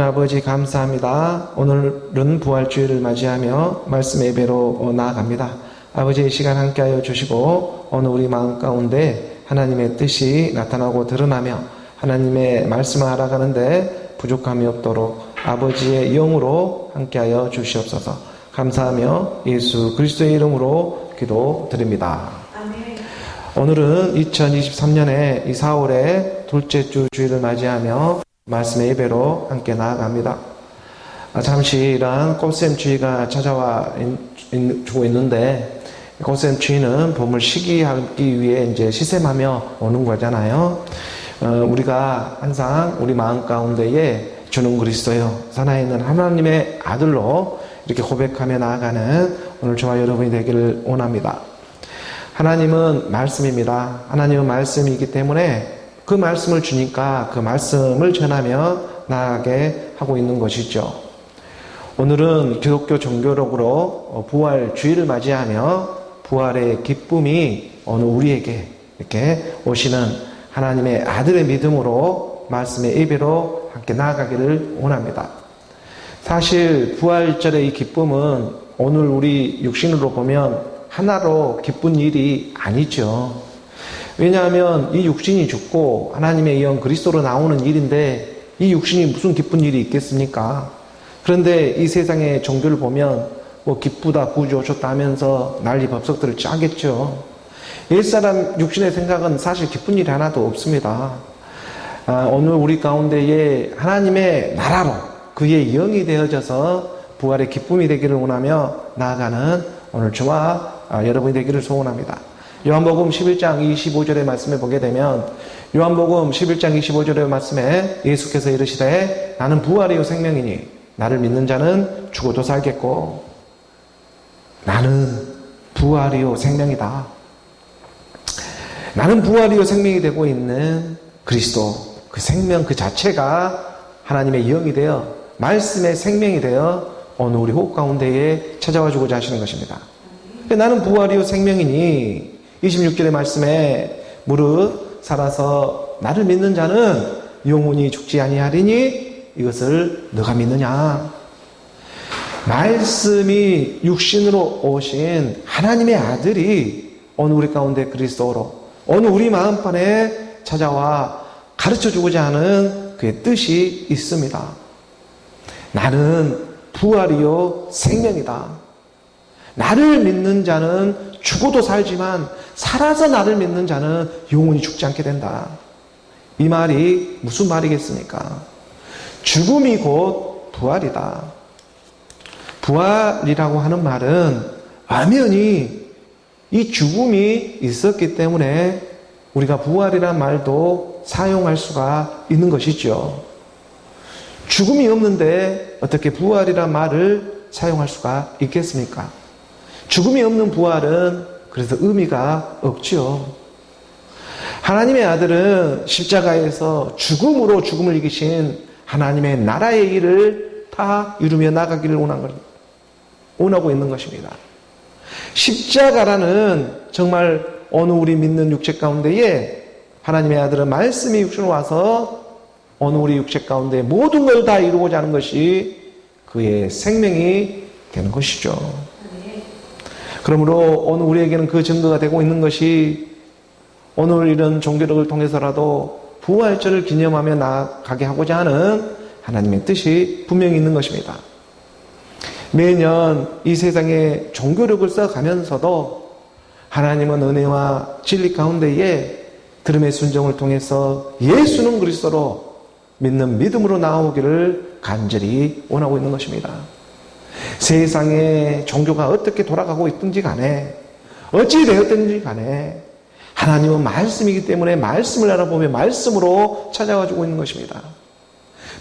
아버지 감사합니다. 오늘은 부활주일을 맞이하며 말씀 예배로 나아갑니다. 아버지 이 시간 함께하여 주시고 오늘 우리 마음 가운데 하나님의 뜻이 나타나고 드러나며 하나님의 말씀을 알아가는데 부족함이 없도록 아버지의 영으로 함께하여 주시옵소서. 감사하며 예수 그리스도의 이름으로 기도드립니다. 아멘. 오늘은 2023년의 이 4월의 둘째 주 주일을 맞이하며 말씀의 예배로 함께 나아갑니다. 잠시 이러한 꽃샘 주의가 찾아와 주고 있는데, 꽃샘 주의는 봄을 시기하기 위해 이제 시샘하며 오는 거잖아요. 우리가 항상 우리 마음 가운데에 주는 그리스도요, 살아있는 하나님의 아들로 이렇게 고백하며 나아가는 오늘 저와 여러분이 되기를 원합니다. 하나님은 말씀입니다. 하나님은 말씀이기 때문에 그 말씀을 주니까 그 말씀을 전하며 나아가게 하고 있는 것이죠. 오늘은 기독교 종교력으로 부활 주일을 맞이하며 부활의 기쁨이 어느 우리에게 이렇게 오시는 하나님의 아들의 믿음으로 말씀의 예배로 함께 나아가기를 원합니다. 사실 부활절의 이 기쁨은 오늘 우리 육신으로 보면 하나로 기쁜 일이 아니죠. 왜냐하면 이 육신이 죽고 하나님의 영 그리스도로 나오는 일인데 이 육신이 무슨 기쁜 일이 있겠습니까? 그런데 이 세상의 종교를 보면 뭐 기쁘다 구주 오셨다 하면서 난리 법석들을 짜겠죠. 옛사람 육신의 생각은 사실 기쁜 일이 하나도 없습니다. 오늘 우리 가운데에 하나님의 나라로 그의 영이 되어져서 부활의 기쁨이 되기를 원하며 나아가는 오늘 저와 여러분이 되기를 소원합니다. 요한복음 11장 25절의 말씀을 보게 되면 요한복음 11장 25절의 말씀에 예수께서 이르시되 나는 부활이요 생명이니 나를 믿는 자는 죽어도 살겠고 나는 부활이요 생명이다. 나는 부활이요 생명이 되고 있는 그리스도 그 생명 그 자체가 하나님의 영이 되어 말씀의 생명이 되어 오늘 우리 호흡 가운데에 찾아와 주고자 하시는 것입니다. 나는 부활이요 생명이니 26절의 말씀에 무릇 살아서 나를 믿는 자는 영원히 죽지 아니하리니 이것을 너가 믿느냐. 말씀이 육신으로 오신 하나님의 아들이 어느 우리 가운데 그리스도로 어느 우리 마음판에 찾아와 가르쳐주고자 하는 그의 뜻이 있습니다. 나는 부활이요 생명이다. 나를 믿는 자는 죽어도 살지만 살아서 나를 믿는 자는 영원히 죽지 않게 된다. 이 말이 무슨 말이겠습니까? 죽음이 곧 부활이다. 부활이라고 하는 말은 엄연히 이 죽음이 있었기 때문에 우리가 부활이란 말도 사용할 수가 있는 것이죠. 죽음이 없는데 어떻게 부활이란 말을 사용할 수가 있겠습니까? 죽음이 없는 부활은 그래서 의미가 없지요. 하나님의 아들은 십자가에서 죽음으로 죽음을 이기신 하나님의 나라의 일을 다 이루며 나가기를 원하고 있는 것입니다. 십자가라는 정말 어느 우리 믿는 육체 가운데에 하나님의 아들은 말씀이 육신으로 와서 어느 우리 육체 가운데 모든 걸 다 이루고자 하는 것이 그의 생명이 되는 것이죠. 그러므로 오늘 우리에게는 그 증거가 되고 있는 것이 오늘 이런 종교력을 통해서라도 부활절을 기념하며 나아가게 하고자 하는 하나님의 뜻이 분명히 있는 것입니다. 매년 이 세상에 종교력을 써가면서도 하나님은 은혜와 진리 가운데에 들음의 순종을 통해서 예수는 그리스도로 믿는 믿음으로 나오기를 간절히 원하고 있는 것입니다. 세상의 종교가 어떻게 돌아가고 있든지 간에 어찌 되었든지 간에 하나님은 말씀이기 때문에 말씀을 알아보며 말씀으로 찾아가지고 있는 것입니다.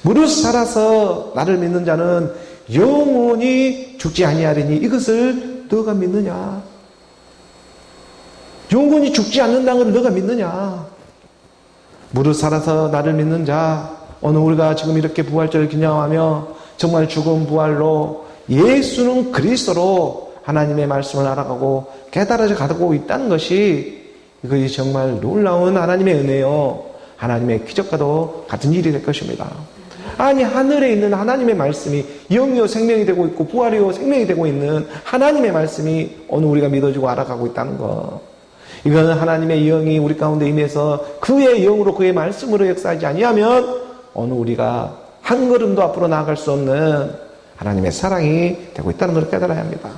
무릇 살아서 나를 믿는 자는 영원히 죽지 아니하리니 이것을 너가 믿느냐. 영원히 죽지 않는다는 걸 너가 믿느냐. 무릇 살아서 나를 믿는 자 오늘 우리가 지금 이렇게 부활절을 기념하며 정말 죽은 부활로 예수는 그리스도로 하나님의 말씀을 알아가고 깨달아져 가고 있다는 것이 이것이 정말 놀라운 하나님의 은혜요 하나님의 기적과도 같은 일이 될 것입니다. 아니, 하늘에 있는 하나님의 말씀이 영이요 생명이 되고 있고 부활이요 생명이 되고 있는 하나님의 말씀이 오늘 우리가 믿어지고 알아가고 있다는 것. 이거는 하나님의 영이 우리 가운데 임해서 그의 영으로 그의 말씀으로 역사하지 아니하면 오늘 우리가 한 걸음도 앞으로 나아갈 수 없는 하나님의 사랑이 되고 있다는 걸 깨달아야 합니다.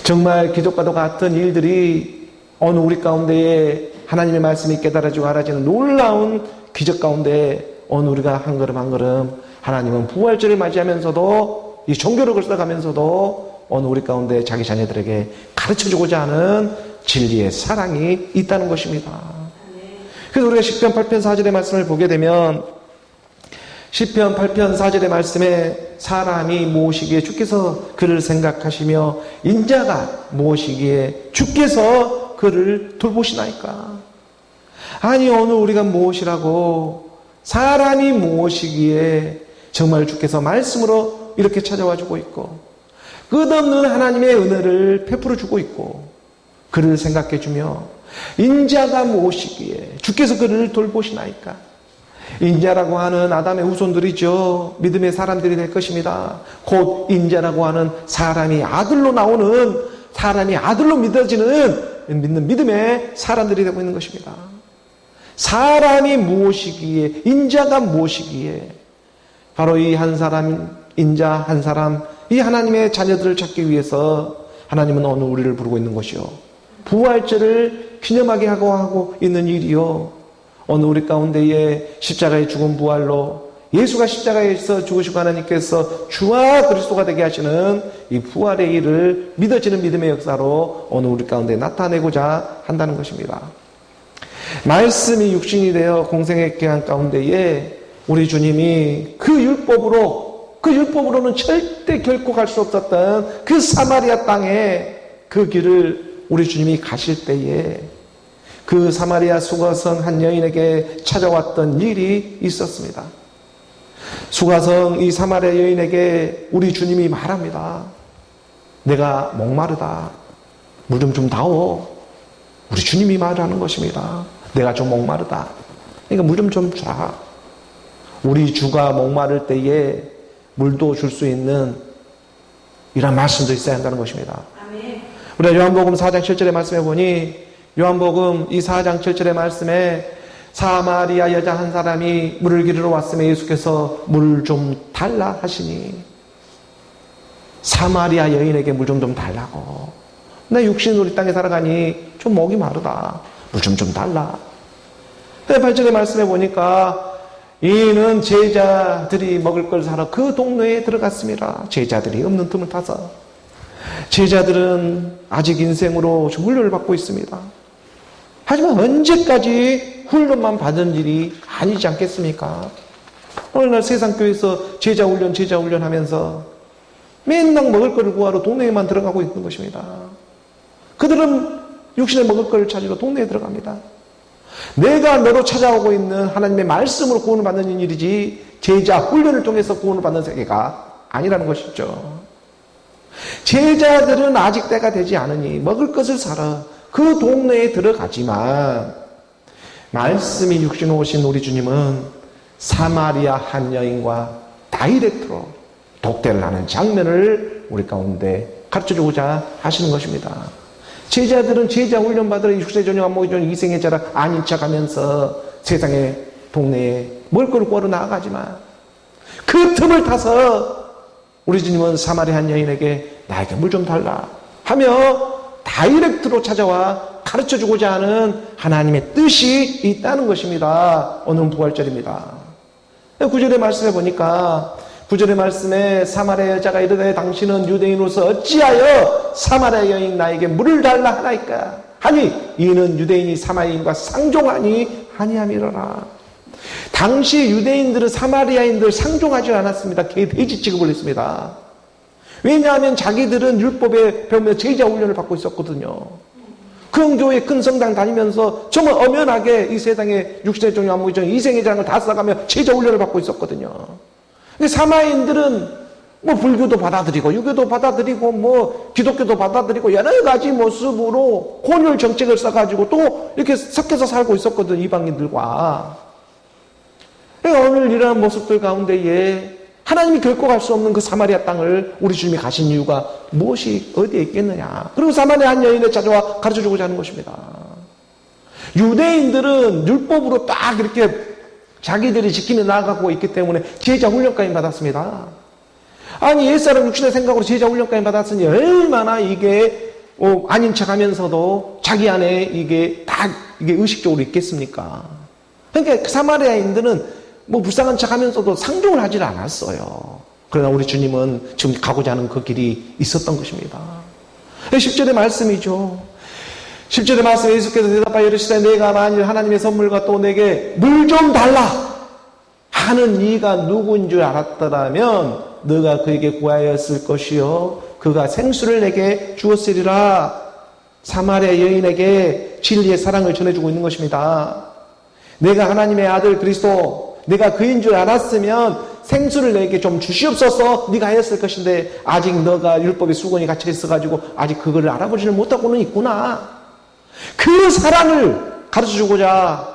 정말 기적과도 같은 일들이 오늘 우리 가운데에 하나님의 말씀이 깨달아지고 알아지는 놀라운 기적 가운데 오늘 우리가 한 걸음 한 걸음 하나님은 부활절을 맞이하면서도 이 종교력을 써가면서도 오늘 우리 가운데 자기 자녀들에게 가르쳐주고자 하는 진리의 사랑이 있다는 것입니다. 그래서 우리가 시편 8편 4절의 말씀을 보게 되면 시편 8편 4절의 말씀에 사람이 무엇이기에 주께서 그를 생각하시며 인자가 무엇이기에 주께서 그를 돌보시나이까. 아니, 오늘 우리가 무엇이라고 사람이 무엇이기에 정말 주께서 말씀으로 이렇게 찾아와 주고 있고 끝없는 하나님의 은혜를 베풀어 주고 있고 그를 생각해 주며 인자가 무엇이기에 주께서 그를 돌보시나이까. 인자라고 하는 아담의 후손들이죠. 믿음의 사람들이 될 것입니다. 곧 인자라고 하는 사람이 아들로 나오는, 사람이 아들로 믿는 믿음의 사람들이 되고 있는 것입니다. 사람이 무엇이기에, 인자가 무엇이기에 바로 이 한 사람, 인자 한 사람, 이 하나님의 자녀들을 찾기 위해서 하나님은 오늘 우리를 부르고 있는 것이요, 부활절을 기념하게 하고 있는 일이요, 오늘 우리 가운데에 십자가의 죽음 부활로 예수가 십자가에서 죽으시고 하나님께서 주와 그리스도가 되게 하시는 이 부활의 일을 믿어지는 믿음의 역사로 오늘 우리 가운데 나타내고자 한다는 것입니다. 말씀이 육신이 되어 공생의 기한 가운데에 우리 주님이 그 율법으로는 절대 결코 갈 수 없었던 그 사마리아 땅에 그 길을 우리 주님이 가실 때에 그 사마리아 수가성 한 여인에게 찾아왔던 일이 있었습니다. 수가성 이 사마리아 여인에게 우리 주님이 말합니다. 내가 목마르다. 물 좀 다오. 우리 주님이 말하는 것입니다. 내가 좀 목마르다. 그러니까 물 좀 주라. 우리 주가 목마를 때에 물도 줄 수 있는 이런 말씀도 있어야 한다는 것입니다. 우리가 요한복음 4장 7절의 말씀에 보니 요한복음 이 4장 7절의 말씀에 사마리아 여자 한 사람이 물을 기르러 왔으며 예수께서 물 좀 달라 하시니, 사마리아 여인에게 물 좀 달라고. 나 육신 우리 땅에 살아가니 좀 목이 마르다. 물 좀 달라. 8절의 말씀에 보니까 이는 제자들이 먹을 걸 사러 그 동네에 들어갔습니다. 제자들이 없는 틈을 타서. 제자들은 아직 인생으로 훈련을 받고 있습니다. 하지만 언제까지 훈련만 받은 일이 아니지 않겠습니까? 오늘날 세상교회에서 제자 훈련 하면서 맨날 먹을 거를 구하러 동네에만 들어가고 있는 것입니다. 그들은 육신의 먹을 거를 찾으러 동네에 들어갑니다. 내가 너로 찾아오고 있는 하나님의 말씀으로 구원을 받는 일이지 제자 훈련을 통해서 구원을 받는 세계가 아니라는 것이죠. 제자들은 아직 때가 되지 않으니 먹을 것을 사러 그 동네에 들어가지만 말씀이 육신으로 오신 우리 주님은 사마리아 한 여인과 다이렉트로 독대를 하는 장면을 우리 가운데 가르쳐주고자 하시는 것입니다. 제자들은 제자 훈련 받으러 육세 전용 안목이 전용 이생의 자라 아닌 척하면서 세상의 동네에 먹을 걸 구하러 나아가지만 그 틈을 타서 우리 주님은 사마리아 한 여인에게 나에게 물 좀 달라 하며 다이렉트로 찾아와 가르쳐주고자 하는 하나님의 뜻이 있다는 것입니다. 오늘은 부활절입니다. 9절의 말씀에 보니까 9절의 말씀에 사마리아 여자가 이르되 당신은 유대인으로서 어찌하여 사마리아 여인 나에게 물을 달라 하나이까 하니 이는 유대인이 사마리아인과 상종하니 하니함이로라. 당시 유대인들은 사마리아인들 상종하지 않았습니다. 돼지 취급을 했습니다. 왜냐하면 자기들은 율법에 배우며 제자 훈련을 받고 있었거든요. 큰 교회 큰 성당 다니면서 정말 엄연하게 이 세상에 육신의 종이 안목의 종이 이생의 장을 다 써가며 제자 훈련을 받고 있었거든요. 사마리아인들은 뭐 불교도 받아들이고 유교도 받아들이고 뭐 기독교도 받아들이고 여러 가지 모습으로 혼혈 정책을 써가지고 또 이렇게 섞여서 살고 있었거든요. 이방인들과. 그러니까 오늘 이러한 모습들 가운데에 하나님이 결코 갈 수 없는 그 사마리아 땅을 우리 주님이 가신 이유가 무엇이 어디에 있겠느냐. 그리고 사마리아 한 여인을 찾아와 가르쳐주고자 하는 것입니다. 유대인들은 율법으로 딱 이렇게 자기들이 지키며 나아가고 있기 때문에 제자 훈련까지 받았습니다. 아니 옛사람 육신의 생각으로 제자 훈련까지 받았으니 얼마나 이게 아닌 척하면서도 자기 안에 이게 의식적으로 있겠습니까? 그러니까 사마리아인들은 불쌍한 척하면서도 상종을 하질 않았어요. 그러나 우리 주님은 지금 가고자 하는 그 길이 있었던 것입니다. 10절의 말씀이죠. 10절의 말씀에 예수께서 대답하여 이르시되 내가 만일 하나님의 선물과 또 내게 물 좀 달라 하는 이가 누구인 줄 알았더라면 너가 그에게 구하였을 것이요 그가 생수를 내게 주었으리라. 사마리아 여인에게 진리의 사랑을 전해주고 있는 것입니다. 내가 하나님의 아들 그리스도 내가 그인 줄 알았으면 생수를 내게 좀 주시옵소서 네가 하였을 것인데 아직 너가 율법의 수건이 갇혀 있어가지고 아직 그거를 알아보지를 못하고는 있구나. 그 사랑을 가르쳐주고자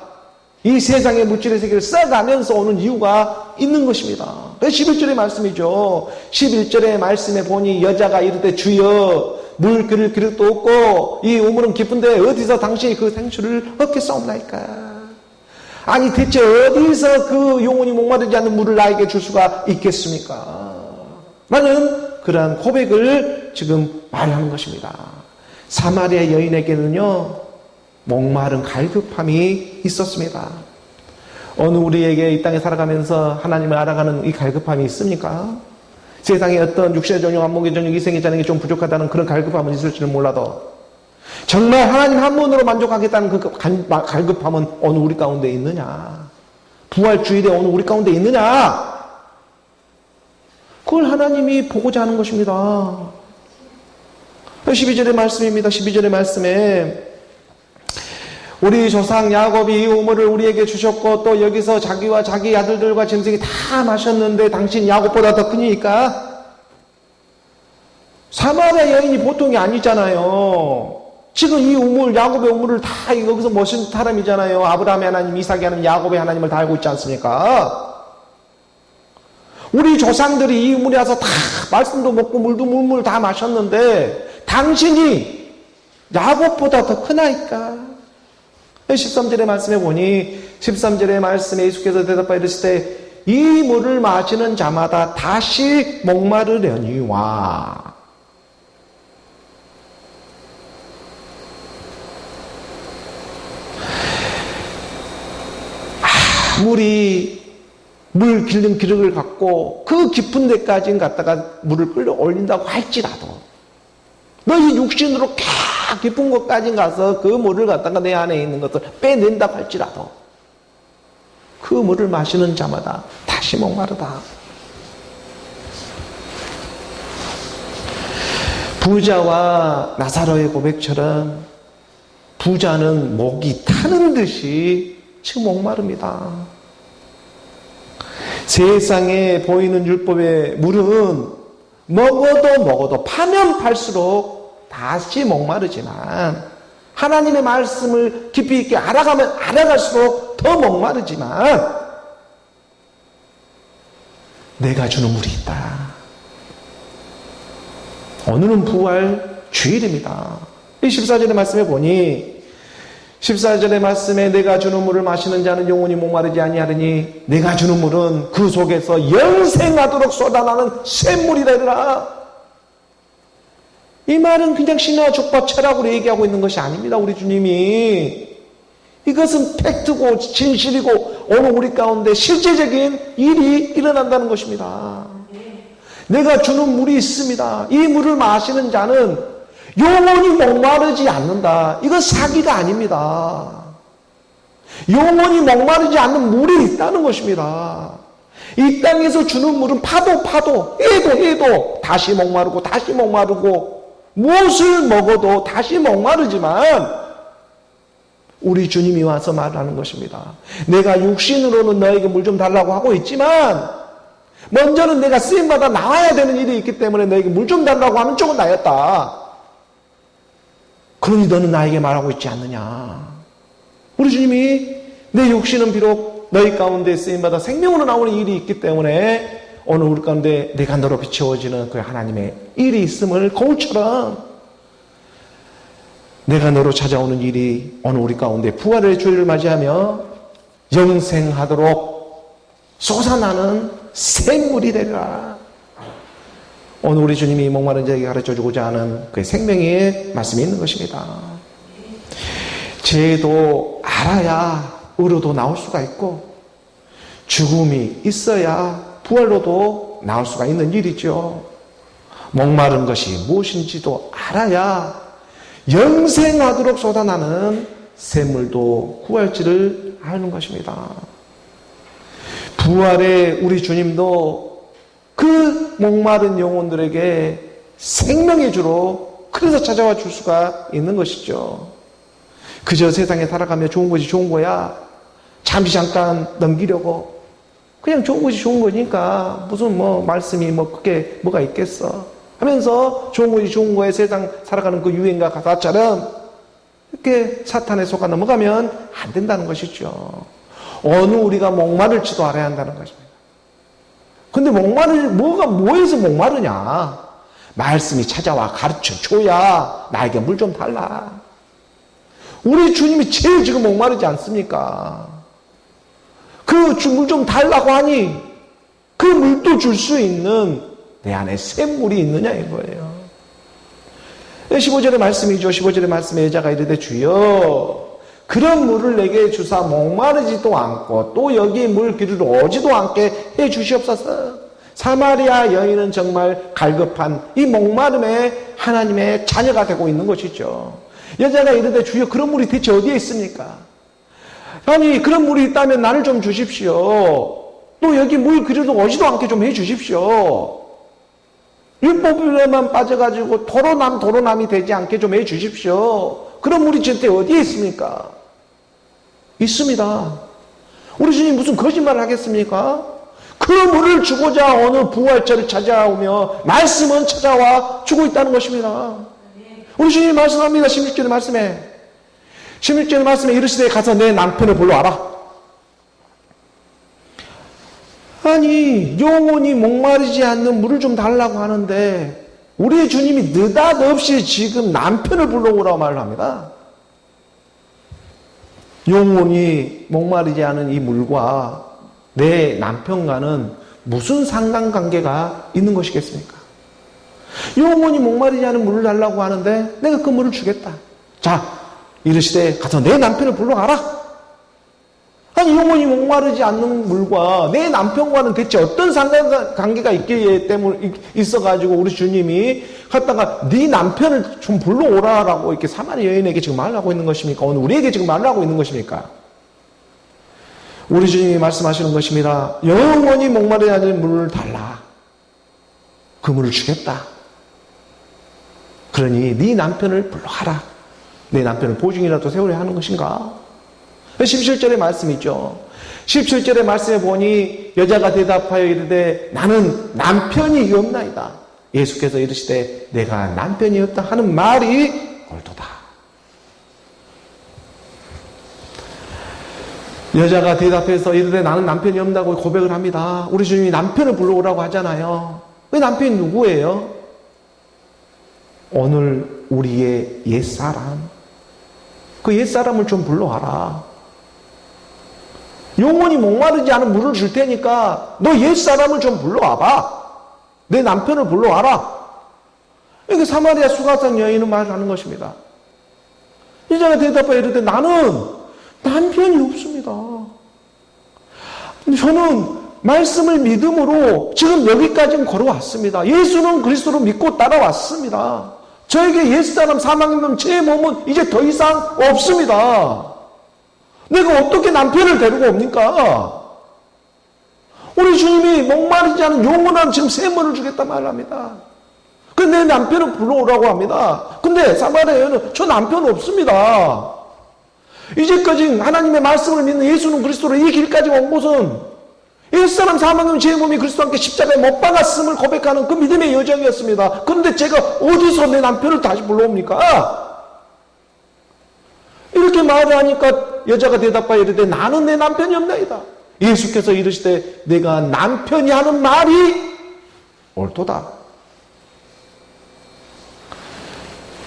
이 세상의 물질의 세계를 써가면서 오는 이유가 있는 것입니다. 11절의 말씀이죠. 11절의 말씀에 보니 여자가 이르되 주여 물 그릴 그릇도 없고 이 우물은 깊은데 어디서 당신이 그 생수를 얻겠사옵나이까. 아니 대체 어디서 그 영혼이 목마르지 않는 물을 나에게 줄 수가 있겠습니까? 라는 그러한 고백을 지금 말하는 것입니다. 사마리아 여인에게는요 목마른 갈급함이 있었습니다. 어느 우리에게 이 땅에 살아가면서 하나님을 알아가는 이 갈급함이 있습니까? 세상에 어떤 육신의 전용, 안목의 전용, 이생의 전용이 좀 부족하다는 그런 갈급함은 있을지는 몰라도 정말 하나님 한 분으로 만족하겠다는 그 갈급함은 어느 우리 가운데 있느냐? 부활주일에 어느 우리 가운데 있느냐? 그걸 하나님이 보고자 하는 것입니다. 12절의 말씀입니다. 12절의 말씀에 우리 조상 야곱이 이 우물을 우리에게 주셨고 또 여기서 자기와 자기 아들들과 짐승이 다 마셨는데 당신 야곱보다 더 크니까? 사마리아 여인이 보통이 아니잖아요. 지금 이 우물, 야곱의 우물을 다 여기서 모신 사람이잖아요. 아브라함의 하나님, 이삭의 하나님, 야곱의 하나님을 다 알고 있지 않습니까? 우리 조상들이 이 우물에 와서 다 말씀도 먹고 물도 물물 다 마셨는데 당신이 야곱보다 더 크나이까? 13절의 말씀에 보니 13절의 말씀에 예수께서 대답하여 이르시되 이 물을 마시는 자마다 다시 목마르려니와 물 길는 기력을 갖고 그 깊은 데까지 갔다가 물을 끌어올린다고 할지라도 너희 육신으로 깊은 곳까지 가서 그 물을 갖다가 내 안에 있는 것을 빼낸다고 할지라도 그 물을 마시는 자마다 다시 목마르다. 부자와 나사로의 고백처럼 부자는 목이 타는 듯이 지금 목마릅니다. 세상에 보이는 율법의 물은 먹어도 파면 팔수록 다시 목마르지만 하나님의 말씀을 깊이 있게 알아가면 알아갈수록 더 목마르지만 내가 주는 물이 있다. 오늘은 부활 주일입니다. 이 14절의 말씀에 보니 14절의 말씀에 내가 주는 물을 마시는 자는 영원히 목마르지 아니하리니 내가 주는 물은 그 속에서 영생하도록 쏟아나는 샘물이라. 이 말은 그냥 신화 족밥 철학으로 얘기하고 있는 것이 아닙니다. 우리 주님이 이것은 팩트고 진실이고 오늘 우리 가운데 실제적인 일이 일어난다는 것입니다. 내가 주는 물이 있습니다. 이 물을 마시는 자는 영원히 목마르지 않는다. 이건 사기가 아닙니다. 영원히 목마르지 않는 물이 있다는 것입니다. 이 땅에서 주는 물은 파도 해도 다시 목마르고 다시 목마르고 무엇을 먹어도 다시 목마르지만 우리 주님이 와서 말하는 것입니다. 내가 육신으로는 너에게 물 좀 달라고 하고 있지만 먼저는 내가 쓰임받아 나와야 되는 일이 있기 때문에 너에게 물 좀 달라고 하는 쪽은 나였다. 그러니 너는 나에게 말하고 있지 않느냐. 우리 주님이 내 육신은 비록 너희 가운데 쓰임받아 생명으로 나오는 일이 있기 때문에 오늘 우리 가운데 내가 너로 비추어지는 그 하나님의 일이 있음을 거울처럼 내가 너로 찾아오는 일이 오늘 우리 가운데 부활의 주일을 맞이하며 영생하도록 솟아나는 샘물이 되리라. 오늘 우리 주님이 목마른 자에게 가르쳐주고자 하는 그 생명의 말씀이 있는 것입니다. 죄도 알아야 의로도 나올 수가 있고 죽음이 있어야 부활로도 나올 수가 있는 일이죠. 목마른 것이 무엇인지도 알아야 영생하도록 쏟아나는 샘물도 구할지를 아는 것입니다. 부활의 우리 주님도 그 목마른 영혼들에게 생명의 주로 그래서 찾아와 줄 수가 있는 것이죠. 그저 세상에 살아가며 좋은 것이 좋은 거야 잠시 잠깐 넘기려고 그냥 좋은 것이 좋은 거니까 무슨 말씀이 그게 뭐가 있겠어 하면서 좋은 것이 좋은 거에 세상 살아가는 그 유행과 가사처럼 이렇게 사탄에 속아 넘어가면 안 된다는 것이죠. 어느 우리가 목마를지도 알아야 한다는 것입니다. 근데 뭐에서 목마르냐? 말씀이 찾아와 가르쳐 줘야 나에게 물 좀 달라. 우리 주님이 제일 지금 목마르지 않습니까? 그 물 좀 달라고 하니 그 물도 줄 수 있는 내 안에 샘물이 있느냐 이거예요. 15절의 말씀이죠. 15절의 말씀에 여자가 이르되 주여 그런 물을 내게 주사 목마르지도 않고 또 여기 물 기르러 오지도 않게 해 주시옵소서. 사마리아 여인은 정말 갈급한 이 목마름에 하나님의 자녀가 되고 있는 것이죠. 여자가 이르되 주여 그런 물이 대체 어디에 있습니까? 아니 그런 물이 있다면 나를 좀 주십시오. 또 여기 물 기르러 오지도 않게 좀 해 주십시오. 율법에만 빠져가지고 도로남이 되지 않게 좀 해 주십시오. 그런 물이 진짜 어디에 있습니까? 있습니다. 우리 주님 무슨 거짓말을 하겠습니까? 그 물을 주고자 어느 부활절을 찾아오며 말씀은 찾아와 주고 있다는 것입니다. 우리 주님이 말씀합니다. 16절의 말씀에 16절의 말씀에 이르시되 가서 내 남편을 불러와라. 아니 영혼이 목마르지 않는 물을 좀 달라고 하는데 우리 주님이 느닷없이 지금 남편을 불러오라고 말을 합니다. 영혼이 목마르지 않은 이 물과 내 남편과는 무슨 상관관계가 있는 것이겠습니까? 영혼이 목마르지 않은 물을 달라고 하는데 내가 그 물을 주겠다. 자, 이르시되 가서 내 남편을 불러와라. 아니 영혼이 목마르지 않는 물과 내 남편과는 대체 어떤 상관관계가 있어가지고 우리 주님이 갔다가 네 남편을 좀 불러오라라고 이렇게 사마리아 여인에게 지금 말하고 있는 것입니까? 오늘 우리에게 지금 말하고 있는 것입니까? 우리 주님이 말씀하시는 것입니다. 영원히 목마르지 않는 물을 달라. 그 물을 주겠다. 그러니 네 남편을 불러와라. 내 남편을 보증이라도 세우려 하는 것인가? 17절의 말씀이죠. 17절의 말씀에 보니 여자가 대답하여 이르되 나는 남편이 없나이다. 예수께서 이르시되 내가 남편이 없다 하는 말이 옳도다. 여자가 대답해서 이르되 나는 남편이 없다고 고백을 합니다. 우리 주님이 남편을 불러오라고 하잖아요. 그 남편이 누구예요? 오늘 우리의 옛사람. 그 옛사람을 좀 불러와라. 영원히 목마르지 않은 물을 줄 테니까 너 옛사람을 좀 불러와봐. 내 남편을 불러와라. 이게 사마리아 수가성 여인은 말하는 것입니다. 여자가 대답하여 이르되 나는 남편이 없습니다. 저는 말씀을 믿음으로 지금 여기까지 걸어왔습니다. 예수는 그리스도를 믿고 따라왔습니다. 저에게 옛사람 사망했는 제 몸은 이제 더 이상 없습니다. 내가 어떻게 남편을 데리고 옵니까? 우리 주님이 목마르지 않은 영원한 지금 샘물을 주겠다 말합니다. 근데 내 남편을 불러오라고 합니다. 근데 사마리아 여인은 저 남편 없습니다. 이제까지 하나님의 말씀을 믿는 예수는 그리스도로 이 길까지 온 곳은 옛사람 사망은 제 몸이 그리스도와 함께 십자가에 못 박았음을 고백하는 그 믿음의 여정이었습니다. 그런데 제가 어디서 내 남편을 다시 불러옵니까? 이렇게 말을 하니까 여자가 대답하여 이르되 나는 내 남편이 없나이다. 예수께서 이르시되 내가 남편이 하는 말이 옳도다.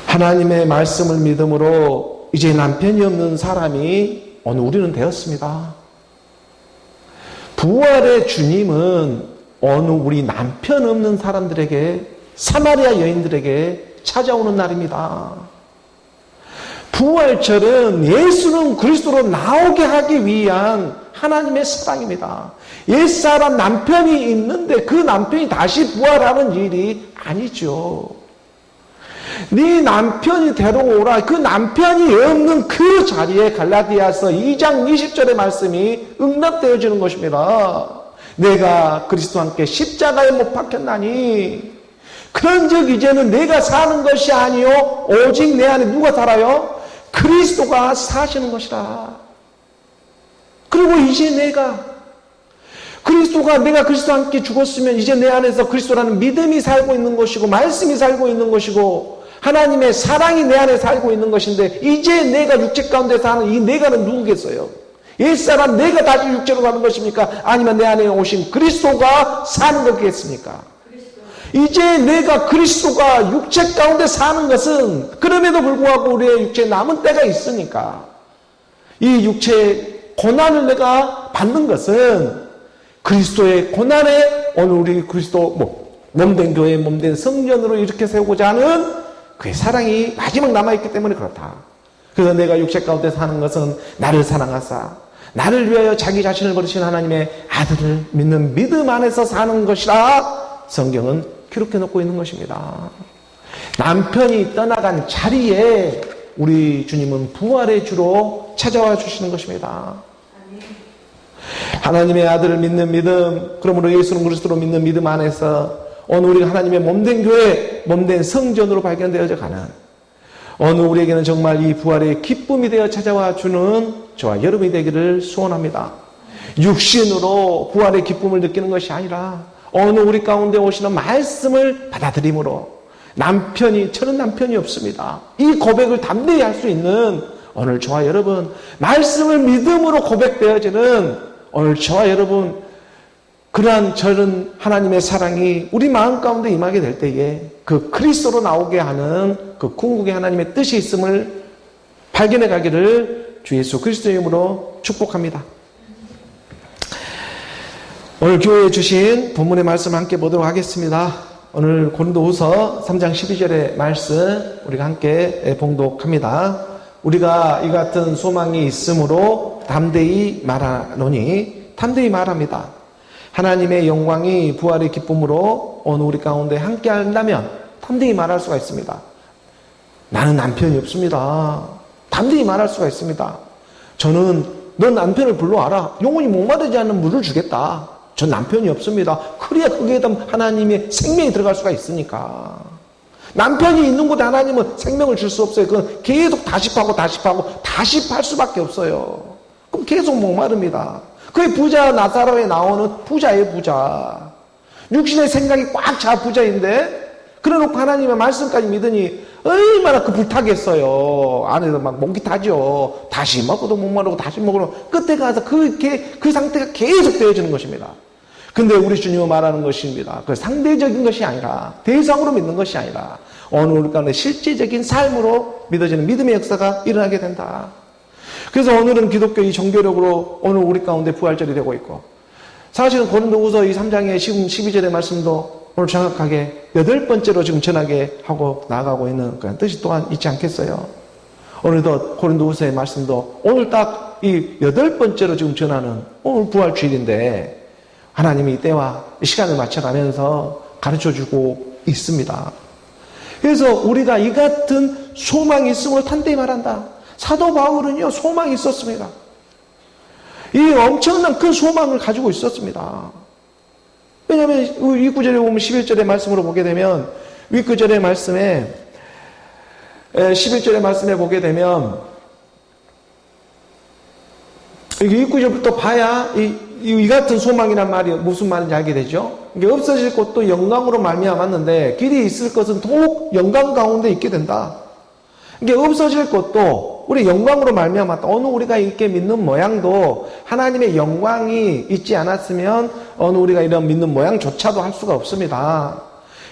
하나님의 말씀을 믿음으로 이제 남편이 없는 사람이 오늘 우리는 되었습니다. 부활의 주님은 어느 우리 남편 없는 사람들에게, 사마리아 여인들에게 찾아오는 날입니다. 부활절은 예수는 그리스도로 나오게 하기 위한 하나님의 사랑입니다. 옛사람 남편이 있는데 그 남편이 다시 부활하는 일이 아니죠. 네 남편이 데려오라. 그 남편이 없는 그 자리에 갈라디아서 2장 20절의 말씀이 응답되어지는 것입니다. 내가 그리스도와 함께 십자가에 못 박혔나니 그런즉 이제는 내가 사는 것이 아니요 오직 내 안에 누가 살아요? 그리스도가 사시는 것이라. 그리고 이제 내가 그리스도와 함께 죽었으면 이제 내 안에서 그리스도라는 믿음이 살고 있는 것이고 말씀이 살고 있는 것이고 하나님의 사랑이 내 안에 살고 있는 것인데 이제 내가 육체 가운데 사는 이 내가는 누구겠어요? 옛사람 내가 다시 육체로 가는 것입니까? 아니면 내 안에 오신 그리스도가 사는 거겠습니까? 이제 내가 그리스도가 육체 가운데 사는 것은 그럼에도 불구하고 우리의 육체에 남은 때가 있으니까 이 육체의 고난을 내가 받는 것은 그리스도의 고난에 오늘 우리 그리스도 몸된 교회 몸된 성전으로 이렇게 세우고자 하는 그의 사랑이 마지막 남아있기 때문에 그렇다. 그래서 내가 육체 가운데 사는 것은 나를 사랑하사 나를 위하여 자기 자신을 버리신 하나님의 아들을 믿는 믿음 안에서 사는 것이라 성경은 기록해 놓고 있는 것입니다. 남편이 떠나간 자리에 우리 주님은 부활의 주로 찾아와 주시는 것입니다. 하나님의 아들을 믿는 믿음, 그러므로 예수는 그리스도로 믿는 믿음 안에서 어느 우리가 하나님의 몸된 교회, 몸된 성전으로 발견되어져 가는 어느 우리에게는 정말 이 부활의 기쁨이 되어 찾아와 주는 저와 여러분이 되기를 소원합니다. 육신으로 부활의 기쁨을 느끼는 것이 아니라 어느 우리 가운데 오시는 말씀을 받아들임으로 저는 남편이 없습니다. 이 고백을 담대히 할 수 있는 오늘 저와 여러분, 말씀을 믿음으로 고백되어지는 오늘 저와 여러분, 그러한 저런 하나님의 사랑이 우리 마음 가운데 임하게 될 때에 그 그리스도로 나오게 하는 그 궁극의 하나님의 뜻이 있음을 발견해 가기를 주 예수 그리스도의 이름으로 축복합니다. 오늘 교회에 주신 본문의 말씀 함께 보도록 하겠습니다. 오늘 고린도후서 3장 12절의 말씀 우리가 함께 봉독합니다. 우리가 이 같은 소망이 있으므로 담대히 말하노니 담대히 말합니다. 하나님의 영광이 부활의 기쁨으로 오늘 우리 가운데 함께 한다면 담대히 말할 수가 있습니다. 나는 남편이 없습니다. 담대히 말할 수가 있습니다. 저는 넌 남편을 불러와라. 영원히 목마르지 않는 물을 주겠다. 전 남편이 없습니다. 그래야 거기에다 하나님의 생명이 들어갈 수가 있으니까. 남편이 있는 곳에 하나님은 생명을 줄 수 없어요. 그건 계속 다시 팔 수밖에 없어요. 그럼 계속 목마릅니다. 그게 부자 나사로에 나오는 부자의 부자. 육신의 생각이 꽉 차 부자인데 그래놓고 하나님의 말씀까지 믿으니 얼마나 그 불타겠어요. 안에서 막 목이 타죠. 다시 먹어도 목마르고 다시 먹으면 끝에 가서 그 상태가 계속 되어지는 것입니다. 근데 우리 주님은 말하는 것입니다. 그 상대적인 것이 아니라 대상으로 믿는 것이 아니라 오늘 우리 가운데 실제적인 삶으로 믿어지는 믿음의 역사가 일어나게 된다. 그래서 오늘은 기독교 이 종교력으로 오늘 우리 가운데 부활절이 되고 있고 사실은 고린도후서 이 3장의 12절의 말씀도 오늘 정확하게 8번째로 지금 전하게 하고 나아가고 있는 그런 뜻이 또한 있지 않겠어요? 오늘도 고린도후서의 말씀도 오늘 딱 이 8번째로 지금 전하는 오늘 부활주일인데 하나님이 때와 시간을 맞춰가면서 가르쳐주고 있습니다. 그래서 우리가 이 같은 소망이 있음으로 담대히 말한다. 사도 바울은요 소망이 있었습니다. 이 엄청난 큰 소망을 가지고 있었습니다. 왜냐하면 윗구절에 보면 11절의 말씀으로 보게 되면 윗구절의 말씀에 11절의 말씀에 보게 되면 윗구절부터 봐야 이 같은 소망이란 말이 무슨 말인지 알게 되죠. 이게 없어질 것도 영광으로 말미암았는데 길이 있을 것은 더욱 영광 가운데 있게 된다. 이게 없어질 것도 우리 영광으로 말미암았다. 어느 우리가 이렇게 믿는 모양도 하나님의 영광이 있지 않았으면 어느 우리가 이런 믿는 모양조차도 할 수가 없습니다.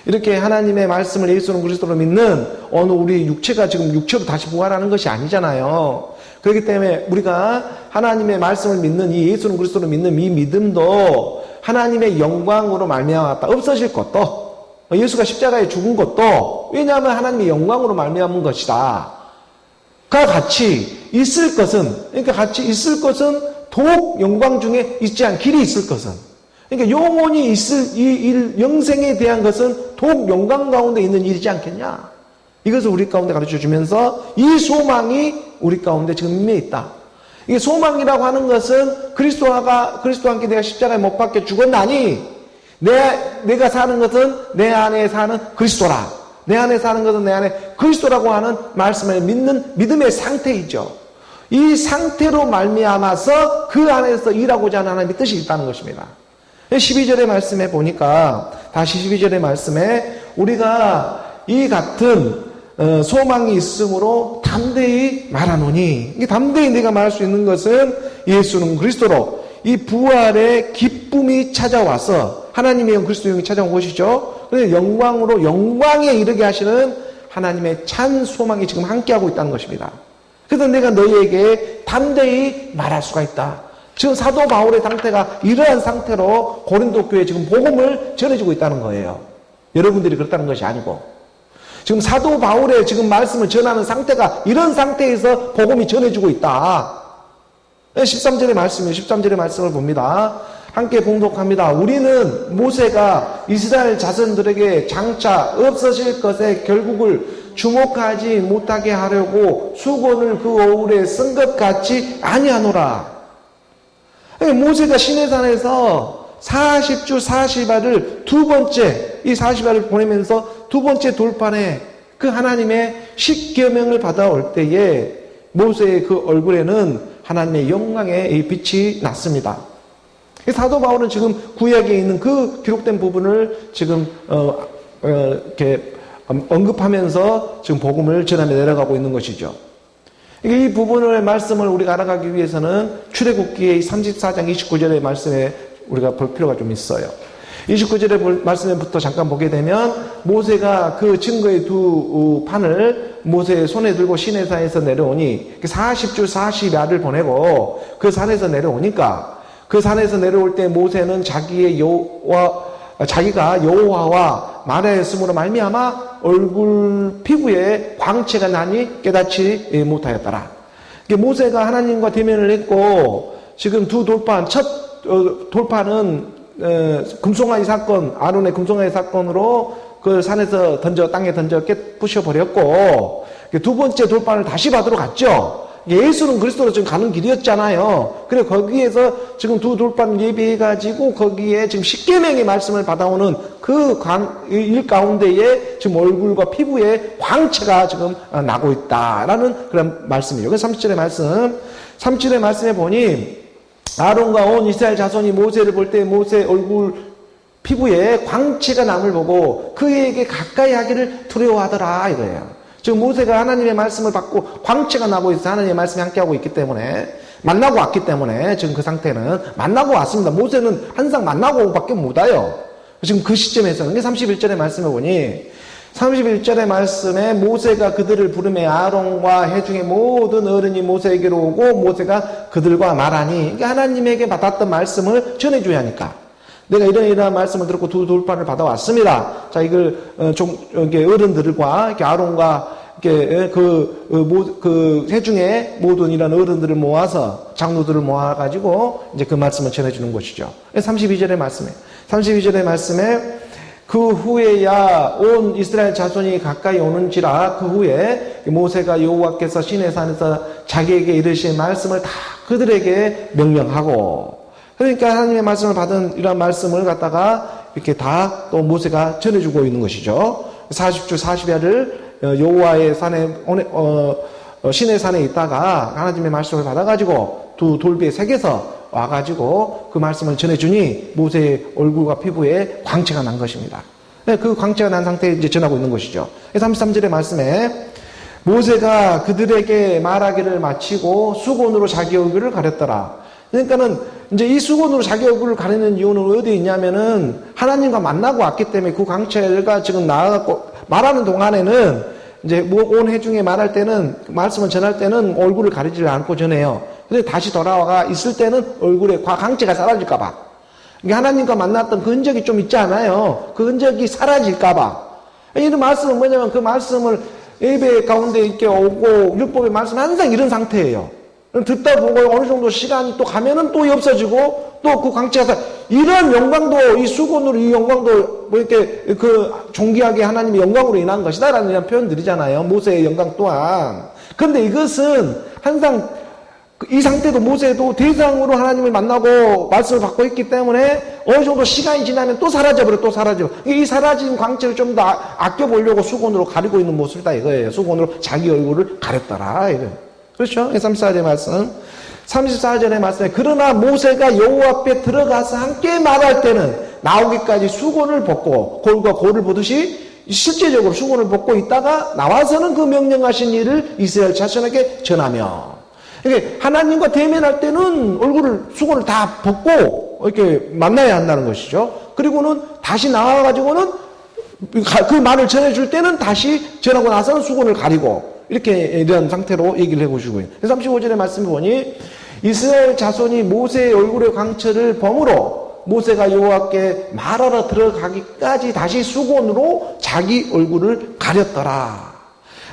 이렇게 하나님의 말씀을 예수는 그리스도로 믿는 어느 우리 육체가 지금 육체로 다시 부활하는 것이 아니잖아요. 그렇기 때문에 우리가 하나님의 말씀을 믿는 이 예수는 그리스도로 믿는 이 믿음도 하나님의 영광으로 말미암았다. 없어질 것도, 예수가 십자가에 죽은 것도, 왜냐하면 하나님의 영광으로 말미암은 것이다. 가 같이 있을 것은, 그러니까 같이 있을 것은 더욱 영광 중에 있지 않은 길이 있을 것은, 그러니까 영원히 있을 이 영생에 대한 것은 더욱 영광 가운데 있는 일이지 않겠냐. 이것을 우리 가운데 가르쳐 주면서 이 소망이 우리 가운데 지금 임해 있다. 이게 소망이라고 하는 것은 그리스도와 함께 내가 십자가에 못 박혀 죽었나니 내가 사는 것은 내 안에 사는 그리스도라. 내 안에 사는 것은 내 안에 그리스도라고 하는 말씀을 믿는 믿음의 상태이죠. 이 상태로 말미암아서 그 안에서 일하고자 하는 하나님의 뜻이 있다는 것입니다. 12절의 말씀에 보니까 다시 12절의 말씀에 우리가 이 같은 소망이 있으므로 담대히 말하노니, 이게 담대히 내가 말할 수 있는 것은 예수는 그리스도로 이 부활의 기쁨이 찾아와서 하나님의 영 그리스도의 영이 찾아온 것이죠. 그래서 영광으로 영광에 이르게 하시는 하나님의 찬 소망이 지금 함께하고 있다는 것입니다. 그래서 내가 너희에게 담대히 말할 수가 있다. 지금 사도 바울의 상태가 이러한 상태로 고린도 교회에 지금 복음을 전해주고 있다는 거예요. 여러분들이 그렇다는 것이 아니고. 지금 사도 바울의 지금 말씀을 전하는 상태가 이런 상태에서 복음이 전해주고 있다. 13절의 말씀이에요. 13절의 말씀을 봅니다. 함께 봉독합니다. 우리는 모세가 이스라엘 자손들에게 장차 없어질 것에 결국을 주목하지 못하게 하려고 수건을 그 오울에 쓴 것 같이 아니하노라. 모세가 시내산에서 40주 40야를 두 번째, 이 40야를 보내면서 두 번째 돌판에 그 하나님의 십계명을 받아올 때에 모세의 그 얼굴에는 하나님의 영광의 빛이 났습니다. 사도 바울은 지금 구약에 있는 그 기록된 부분을 지금 이렇게 언급하면서 지금 복음을 전하며 내려가고 있는 것이죠. 이 부분의 말씀을 우리가 알아가기 위해서는 출애굽기의 34장 29절의 말씀에 우리가 볼 필요가 좀 있어요. 29절의 말씀부터 잠깐 보게 되면 모세가 그 증거의 두 판을 모세의 손에 들고 시내산에서 내려오니 40주 40야를 보내고 그 산에서 내려오니까 그 산에서 내려올 때 모세는 자기가 여호와와 말하였으므로 말미암아 얼굴 피부에 광채가 나니 깨닫지 못하였더라. 모세가 하나님과 대면을 했고 지금 두 돌판, 첫 돌판은 금송아지 사건, 아론의 금송아지 사건으로 그 산에서 땅에 던져 깨부셔버렸고 두 번째 돌판을 다시 받으러 갔죠. 예수는 그리스도로 지금 가는 길이었잖아요. 그래 거기에서 지금 두 돌판 예비해가지고 거기에 지금 십계명의 말씀을 받아오는 그 일 가운데에 지금 얼굴과 피부에 광채가 지금 나고 있다라는 그런 말씀이에요. 그래서 30절의 말씀에 보니 아론과 온 이스라엘 자손이 모세를 볼 때 모세 얼굴 피부에 광채가 남을 보고 그에게 가까이 하기를 두려워하더라 이거예요. 지금 모세가 하나님의 말씀을 받고 광채가 나고 있어. 하나님의 말씀이 함께하고 있기 때문에 만나고 왔기 때문에 지금 그 상태는 만나고 왔습니다. 모세는 항상 만나고 밖에 못 와요. 지금 그 시점에서는 31절의 말씀에 보니 31절의 말씀에 모세가 그들을 부르매 아론과 회중의 모든 어른이 모세에게로 오고 모세가 그들과 말하니 그러니까 하나님에게 받았던 말씀을 전해줘야 하니까 내가 이런 말씀을 들었고 두 돌판을 받아왔습니다. 자, 이걸 이렇게 어른들과 이렇게 아론과 이렇게 그 회중의 모든 이런 어른들을 모아서 장로들을 모아가지고 이제 그 말씀을 전해주는 것이죠. 32절의 말씀에 그 후에야 온 이스라엘 자손이 가까이 오는지라 그 후에 모세가 여호와께서 시내산에서 자기에게 이르신 말씀을 다 그들에게 명령하고 그러니까 하나님의 말씀을 받은 이런 말씀을 갖다가 이렇게 다 또 모세가 전해주고 있는 것이죠. 40주 40야를 여호와의 산에 시내산에 있다가 하나님의 말씀을 받아가지고 두 돌비에 새겨서 와가지고 그 말씀을 전해주니 모세의 얼굴과 피부에 광채가 난 것입니다. 그 광채가 난 상태에 이제 전하고 있는 것이죠. 33절의 말씀에 모세가 그들에게 말하기를 마치고 수건으로 자기 얼굴을 가렸더라. 그러니까는 이제 이 수건으로 자기 얼굴을 가리는 이유는 어디에 있냐면은 하나님과 만나고 왔기 때문에 그 광채가 지금 나아갖고 말하는 동안에는 이제 온 해중에 말할 때는 말씀을 전할 때는 얼굴을 가리지 않고 전해요. 근데 다시 돌아와가 있을 때는 얼굴에 광채가 사라질까봐. 이게 하나님과 만났던 그 흔적이 좀 있지 않아요? 그 흔적이 사라질까봐. 이런 말씀은 뭐냐면 그 말씀을 예배 가운데 이렇게 오고 율법의 말씀 항상 이런 상태예요. 듣다 보고 어느 정도 시간이 또 가면은 또 없어지고 또 그 광채가 이런 영광도 이 수건으로 이 영광도 뭐 이렇게 그 존귀하게 하나님의 영광으로 인한 것이다라는 이런 표현들이잖아요. 모세의 영광 또한. 그런데 이것은 항상 이 상태도 모세도 대상으로 하나님을 만나고 말씀을 받고 있기 때문에 어느 정도 시간이 지나면 또 사라져버려 또 사라져. 이 사라진 광채를 좀 더 아껴보려고 수건으로 가리고 있는 모습이다 이거예요. 수건으로 자기 얼굴을 가렸더라. 이거. 그렇죠? 34절의 말씀. 34절의 말씀에 그러나 모세가 여호와 앞에 들어가서 함께 말할 때는 나오기까지 수건을 벗고 골과 골을 보듯이 실제적으로 수건을 벗고 있다가 나와서는 그 명령하신 일을 이스라엘 자손에게 전하며 이게 하나님과 대면할 때는 얼굴을 수건을 다 벗고 이렇게 만나야 한다는 것이죠. 그리고는 다시 나와가지고는 그 말을 전해줄 때는 다시 전하고 나서는 수건을 가리고 이렇게 이런 상태로 얘기를 해보시고요. 35절의 말씀을 보니 이스라엘 자손이 모세의 얼굴의 광채를 범으로 모세가 여호와께 말하러 들어가기까지 다시 수건으로 자기 얼굴을 가렸더라.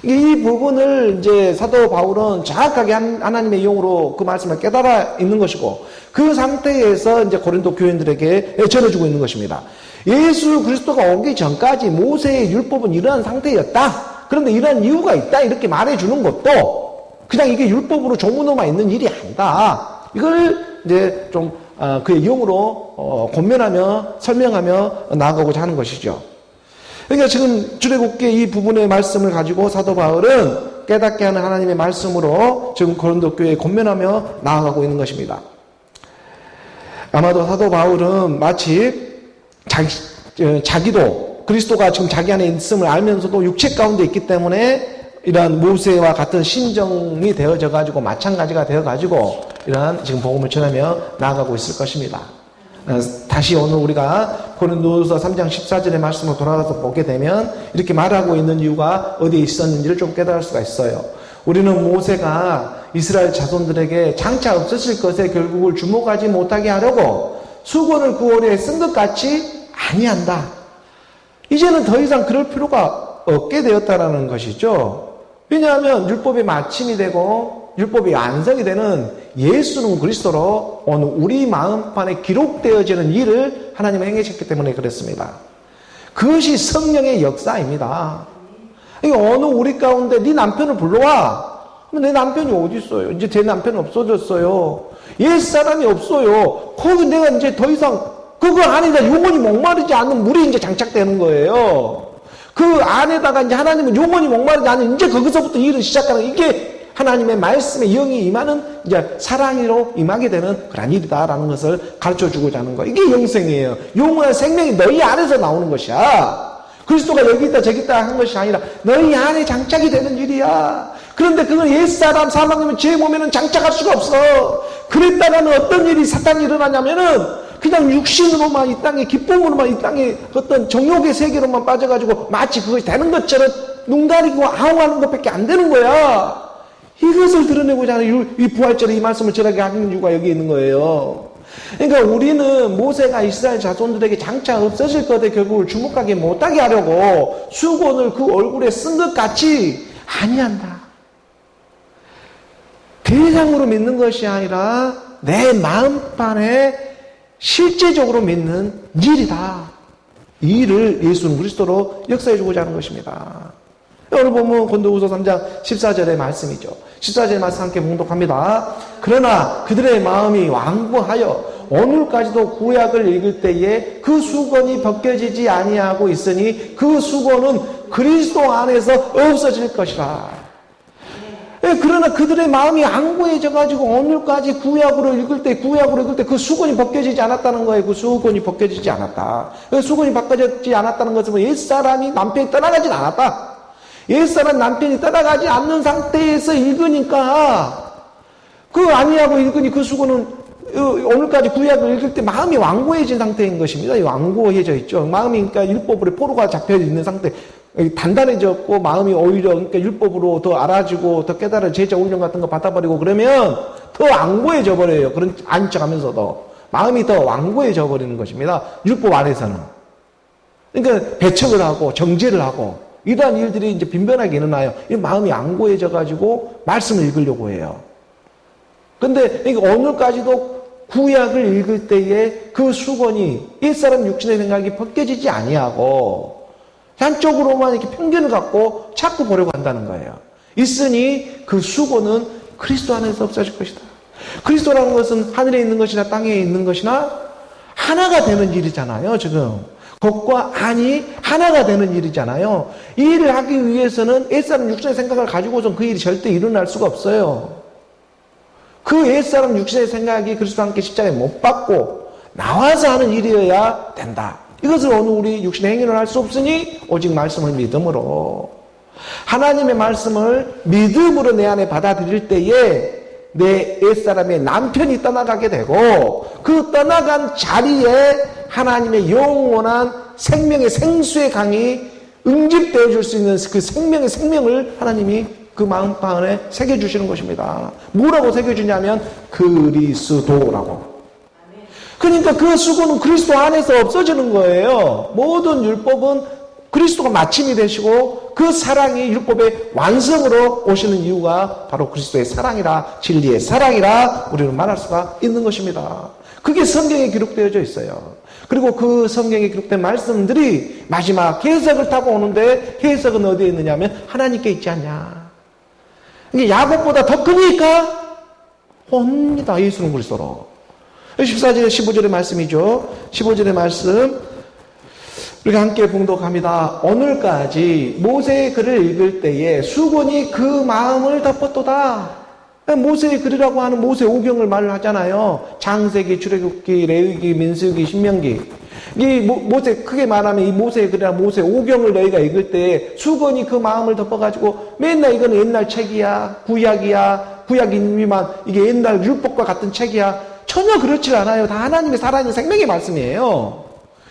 이 부분을 이제 사도 바울은 정확하게 하나님의 영으로 그 말씀을 깨달아 있는 것이고 그 상태에서 이제 고린도 교인들에게 전해주고 있는 것입니다. 예수 그리스도가 오기 전까지 모세의 율법은 이러한 상태였다. 그런데 이러한 이유가 있다. 이렇게 말해주는 것도 그냥 이게 율법으로 조문으로만 있는 일이 아니다. 이걸 이제 좀 그의 영으로 권면하며 설명하며 나아가고자 하는 것이죠. 그러니까 지금 출애굽기 이 부분의 말씀을 가지고 사도 바울은 깨닫게 하는 하나님의 말씀으로 지금 고린도 교회에 권면하며 나아가고 있는 것입니다. 아마도 사도 바울은 마치 자기도 그리스도가 지금 자기 안에 있음을 알면서도 육체 가운데 있기 때문에 이러한 모세와 같은 심정이 되어져 가지고 마찬가지가 되어 가지고 이러한 지금 복음을 전하며 나아가고 있을 것입니다. 다시 오늘 우리가 고린도서 3장 14절의 말씀으로 돌아가서 보게 되면 이렇게 말하고 있는 이유가 어디에 있었는지를 좀 깨달을 수가 있어요. 우리는 모세가 이스라엘 자손들에게 장차 없어질 것에 결국을 주목하지 못하게 하려고 수건을 그 오래에 쓴 것 같이 아니한다. 이제는 더 이상 그럴 필요가 없게 되었다라는 것이죠. 왜냐하면 율법의 마침이 되고 율법이 완성이 되는 예수는 그리스도로 오늘 우리 마음판에 기록되어지는 일을 하나님은 행하셨기 때문에 그랬습니다. 그것이 성령의 역사입니다. 어느 우리 가운데 네 남편을 불러와. 내 남편이 어디 있어요? 이제 제 남편은 없어졌어요. 옛사람이 없어요. 거기 내가 이제 더 이상 그거 안에다 영원히 목마르지 않는 물이 이제 장착되는 거예요. 그 안에다가 이제 하나님은 영원히 목마르지 않는 이제 거기서부터 일을 시작하는 이게 하나님의 말씀에 영이 임하는 이제 사랑으로 임하게 되는 그런 일이다라는 것을 가르쳐 주고자 하는 거예요. 이게 영생이에요. 영원한 생명이 너희 안에서 나오는 것이야. 그리스도가 여기 있다 저기 있다 한 것이 아니라 너희 안에 장착이 되는 일이야. 그런데 그건 옛사람 사망이면 죄 몸에는 장착할 수가 없어. 그랬다가는 어떤 일이 사탄이 일어나냐면은 그냥 육신으로만 이 땅에 기쁨으로만 이 땅에 어떤 정욕의 세계로만 빠져가지고 마치 그것이 되는 것처럼 눈 가리고 아웅하는 것밖에 안 되는 거야. 이것을 드러내고자 하는 이 부활절에 이 말씀을 전하게 하는 이유가 여기 있는 거예요. 그러니까 우리는 모세가 이스라엘 자손들에게 장차 없어질 것에 결국을 주목하게 못하게 하려고 수건을 그 얼굴에 쓴 것 같이 아니한다. 대상으로 믿는 것이 아니라 내 마음판에 실제적으로 믿는 일이다. 이 일을 예수는 그리스도로 역사해 주고자 하는 것입니다. 오늘 보면 고린도후서 3장 14절의 말씀이죠. 14절의 말씀 함께 봉독합니다. 그러나 그들의 마음이 완고하여 오늘까지도 구약을 읽을 때에 그 수건이 벗겨지지 아니하고 있으니 그 수건은 그리스도 안에서 없어질 것이라. 그러나 그들의 마음이 완고해져가지고 오늘까지 구약으로 읽을 때 그 수건이 벗겨지지 않았다는 거예요. 그 수건이 벗겨지지 않았다. 그 수건이 벗겨지지 않았다는 것은 옛사람이 남편이 떠나가진 않았다. 옛사람 남편이 떠나가지 않는 상태에서 읽으니까 그 아니하고 읽으니 그 수고는 오늘까지 구약을 읽을 때 마음이 완고해진 상태인 것입니다. 완고해져 있죠. 마음이 그러니까 율법으로 포로가 잡혀 있는 상태. 단단해졌고 마음이 오히려 그러니까 율법으로 더 알아지고 더 깨달은 제자 훈련 같은 거 받아버리고 그러면 더 완고해져 버려요. 그런 아닌 척하면서도 마음이 더 완고해져 버리는 것입니다. 율법 안에서는. 그러니까 배척을 하고 정죄를 하고 이러한 일들이 이제 빈번하게 일어나요. 이 마음이 완고해져 가지고 말씀을 읽으려고 해요. 근데 오늘까지도 구약을 읽을 때에 그 수건이 옛사람 육신의 생각이 벗겨지지 아니하고 한쪽으로만 이렇게 편견을 갖고 자꾸 보려고 한다는 거예요. 있으니 그 수고는 그리스도 안에서 없어질 것이다. 그리스도라는 것은 하늘에 있는 것이나 땅에 있는 것이나 하나가 되는 일이잖아요. 지금 겉과 안이 하나가 되는 일이잖아요. 이 일을 하기 위해서는 옛사람 육신의 생각을 가지고선 그 일이 절대 일어날 수가 없어요. 그 옛사람 육신의 생각이 그리스도와 함께 십자가에 못 박고 나와서 하는 일이어야 된다. 이것을 오늘 우리 육신의 행위로 할 수 없으니 오직 말씀을 믿음으로 하나님의 말씀을 믿음으로 내 안에 받아들일 때에 내 옛사람의 남편이 떠나가게 되고 그 떠나간 자리에 하나님의 영원한 생명의 생수의 강이 응집되어 줄 수 있는 그 생명의 생명을 하나님이 그 마음판 안에 새겨주시는 것입니다. 뭐라고 새겨주냐면 그리스도라고. 그러니까 그 수고는 그리스도 안에서 없어지는 거예요. 모든 율법은 그리스도가 마침이 되시고 그 사랑이 율법의 완성으로 오시는 이유가 바로 그리스도의 사랑이라 진리의 사랑이라 우리는 말할 수가 있는 것입니다. 그게 성경에 기록되어져 있어요. 그리고 그 성경에 기록된 말씀들이 마지막 해석을 타고 오는데 해석은 어디에 있느냐면 하나님께 있지 않냐. 이게 야곱보다 더 크니까 옵니다. 예수는 그리스도로. 14절 15절의 말씀이죠. 15절의 말씀 우리가 함께 봉독합니다. 오늘까지 모세의 글을 읽을 때에 수건이 그 마음을 덮었도다. 모세의 글이라고 하는 모세 오경을 말을 하잖아요. 창세기, 출애굽기, 레위기, 민수기, 신명기. 이 모세 크게 말하면 이 모세의 글이랑 모세 오경을 너희가 읽을 때 수건이 그 마음을 덮어가지고 맨날 이건 옛날 책이야, 구약이지만 이게 옛날 율법과 같은 책이야. 전혀 그렇지 않아요. 다 하나님의 살아있는 생명의 말씀이에요.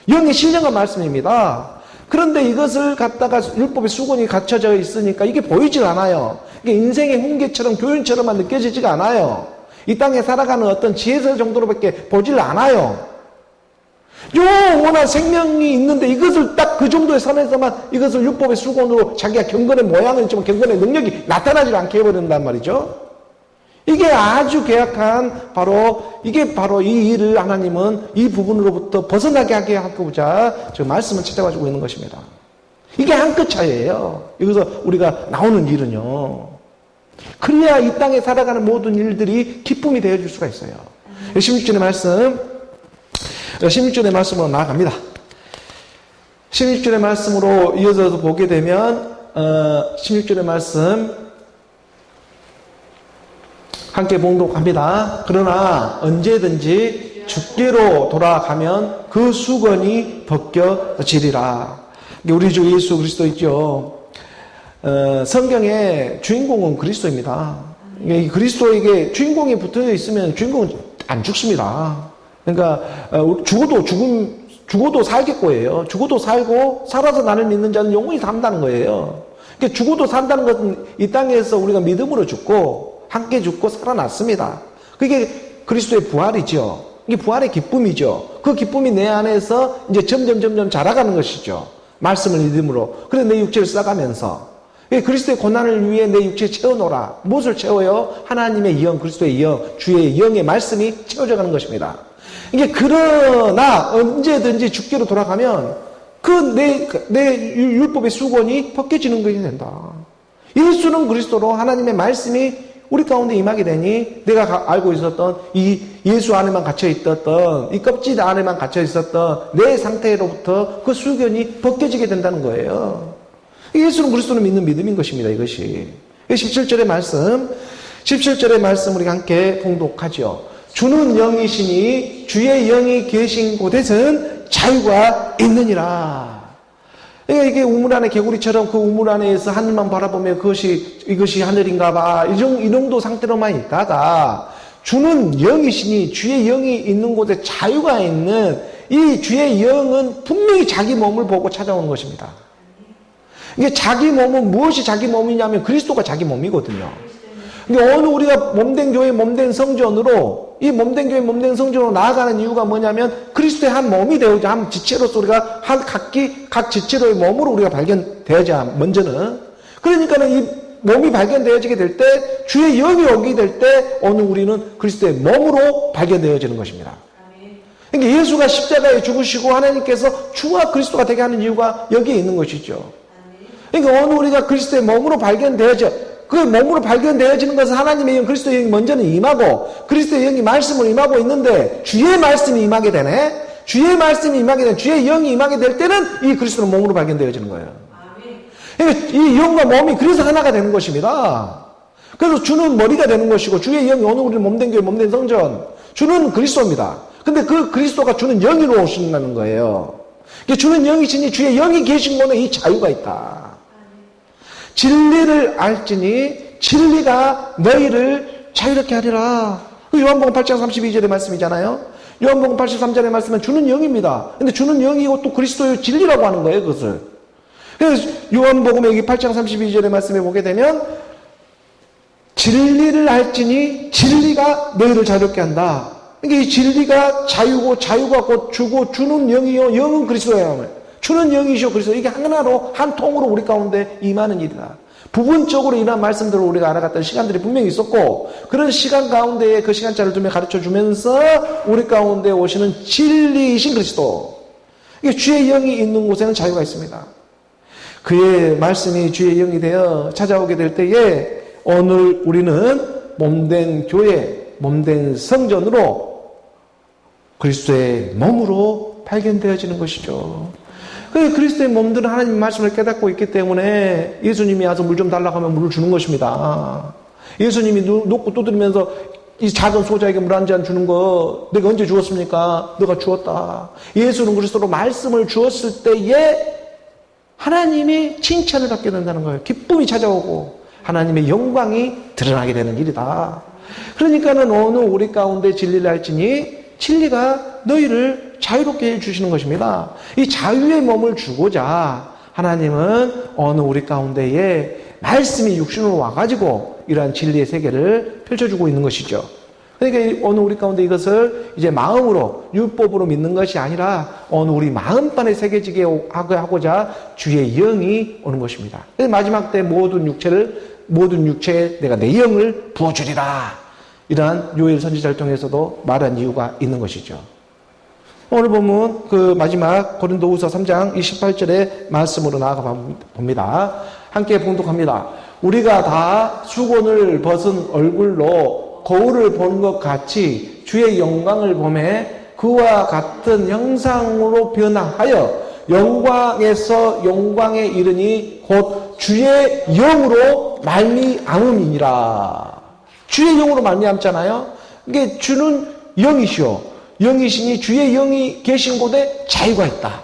영의 신령한 말씀입니다. 그런데 이것을 갖다가 율법의 수건이 갖춰져 있으니까 이게 보이질 않아요. 이게 인생의 훈계처럼 교훈처럼만 느껴지지가 않아요. 이 땅에 살아가는 어떤 지혜서 정도로밖에 보질 않아요. 영원한 생명이 있는데 이것을 딱 그 정도의 선에서만 이것을 율법의 수건으로 자기가 경건의 모양은 있지만 경건의 능력이 나타나지 않게 해버린단 말이죠. 이게 아주 계약한 이게 바로 이 일을 하나님은 이 부분으로부터 벗어나게 하게 하고자 지금 말씀을 찾아가지고 있는 것입니다. 이게 한 끗 차이예요. 여기서 우리가 나오는 일은요. 그래야 이 땅에 살아가는 모든 일들이 기쁨이 되어줄 수가 있어요. 16절의 말씀, 16절의 말씀으로 나아갑니다. 16절의 말씀으로 이어져서 보게 되면 16절의 말씀 함께 봉독합니다. 그러나 언제든지 주께로 돌아가면 그 수건이 벗겨지리라. 우리 주 예수 그리스도 있죠. 성경의 주인공은 그리스도입니다. 그리스도에게 주인공이 붙어 있으면 주인공은 안 죽습니다. 그러니까 죽어도 살겠고예요. 죽어도 살고 살아서 나를 믿는 자는 영원히 산다는 거예요. 그러니까 죽어도 산다는 것은 이 땅에서 우리가 믿음으로 죽고 함께 죽고 살아났습니다. 그게 그리스도의 부활이죠. 이게 부활의 기쁨이죠. 그 기쁨이 내 안에서 이제 점점 자라가는 것이죠. 말씀을 믿음으로. 그래 내 육체를 써가면서 그리스도의 고난을 위해 내 육체에 채워놓으라. 무엇을 채워요? 하나님의 영, 그리스도의 영, 주의 영의 말씀이 채워져 가는 것입니다. 이게 그러나 언제든지 주께로 돌아가면 내 율법의 수건이 벗겨지는 것이 된다. 예수는 그리스도로 하나님의 말씀이 우리 가운데 임하게 되니 내가 알고 있었던 이 예수 안에만 갇혀 있었던 이 껍질 안에만 갇혀 있었던 내 상태로부터 그 수건이 벗겨지게 된다는 거예요. 예수는 그리스도를 믿는 믿음인 것입니다. 이것이 17절의 말씀 우리가 함께 봉독하죠. 주는 영이시니 주의 영이 계신 곳에는 자유가 있느니라. 그러니까 이게 우물 안에 개구리처럼 그 우물 안에서 하늘만 바라보며 이것이 하늘인가 봐. 이 정도 상태로만 있다가 주는 영이시니 주의 영이 있는 곳에 자유가 있는 이 주의 영은 분명히 자기 몸을 보고 찾아오는 것입니다. 이게 자기 몸은 무엇이 자기 몸이냐면 그리스도가 자기 몸이거든요. 그러니까 어느 우리가 몸된 교회, 몸된 성전으로 이 몸된 교회, 몸된 성전으로 나아가는 이유가 뭐냐면 그리스도의 한 몸이 되어야 한 지체로서 우리가 각 지체로의 몸으로 우리가 발견되어야 먼저는. 그러니까는 이 몸이 발견되어지게 될 때 주의 영이 오게 될 때 어느 우리는 그리스도의 몸으로 발견되어지는 것입니다. 그러니까 예수가 십자가에 죽으시고 하나님께서 주와 그리스도가 되게 하는 이유가 여기에 있는 것이죠. 그러니까 어느 우리가 그리스도의 몸으로 그 몸으로 발견되어지는 것은 하나님의 영, 그리스도의 영이 먼저는 임하고 그리스도의 영이 말씀으로 임하고 있는데 주의 말씀이 임하게 되네. 주의 말씀이 임하게 되는 주의 영이 임하게 될 때는 이 그리스도는 몸으로 발견되어지는 거예요. 그러니까 이 영과 몸이 그래서 하나가 되는 것입니다. 그래서 주는 머리가 되는 것이고 주의 영이 어느 우리는 몸된 교회, 몸된 성전, 주는 그리스도입니다. 근데 그 그리스도가 주는 영으로 오신다는 거예요. 주는 영이시니 주의 영이 계신 곳에 이 자유가 있다. 진리를 알지니 진리가 너희를 자유롭게 하리라. 요한복음 8장 32절의 말씀이잖아요. 요한복음 83절의 말씀은 주는 영입니다. 근데 주는 영이고 또 그리스도의 진리라고 하는 거예요, 그것을. 그래서 요한복음의 여기 8장 32절의 말씀에 보게 되면 진리를 알지니 진리가 너희를 자유롭게 한다. 그러니까 이 진리가 자유고 자유가 곧 주고 주는 영이요 영은 그리스도예요. 주는 영이시오 그리스도. 이게 하나로 한 통으로 우리 가운데 임하는 일이다. 부분적으로 이런 말씀들을 우리가 알아갔던 시간들이 분명히 있었고 그런 시간 가운데에 그 시간차를 두며 가르쳐주면서 우리 가운데 오시는 진리이신 그리스도. 이게 주의 영이 있는 곳에는 자유가 있습니다. 그의 말씀이 주의 영이 되어 찾아오게 될 때에 오늘 우리는 몸된 교회, 몸된 성전으로 그리스도의 몸으로 발견되어지는 것이죠. 그리스도의 몸들은 하나님의 말씀을 깨닫고 있기 때문에 예수님이 와서 물 좀 달라고 하면 물을 주는 것입니다. 예수님이 놓고 두드리면서 이 작은 소자에게 물 한 잔 주는 거 내가 언제 주었습니까? 너가 주었다. 예수는 그리스도로 말씀을 주었을 때에 하나님이 칭찬을 받게 된다는 거예요. 기쁨이 찾아오고 하나님의 영광이 드러나게 되는 일이다. 그러니까는 어느 우리 가운데 진리를 알지니 진리가 너희를 자유롭게 해주시는 것입니다. 이 자유의 몸을 주고자 하나님은 어느 우리 가운데에 말씀이 육신으로 와가지고 이러한 진리의 세계를 펼쳐주고 있는 것이죠. 그러니까 어느 우리 가운데 이것을 이제 마음으로 율법으로 믿는 것이 아니라 어느 우리 마음판에 새겨지게 하고자 주의 영이 오는 것입니다. 그래서 마지막 때 모든 육체에 내가 내 영을 부어주리라. 이러한 요엘 선지자를 통해서도 말한 이유가 있는 것이죠. 오늘 보면 그 마지막 고린도후서 3장 28절의 말씀으로 나아가 봅니다. 함께 봉독합니다. 우리가 다 수건을 벗은 얼굴로 거울을 본 것 같이 주의 영광을 보매 그와 같은 형상으로 변화하여 영광에서 영광에 이르니 곧 주의 영으로 말미암음이니라. 주의 영으로 말미암잖아요. 이게 주는 영이시오. 영이시니 주의 영이 계신 곳에 자유가 있다.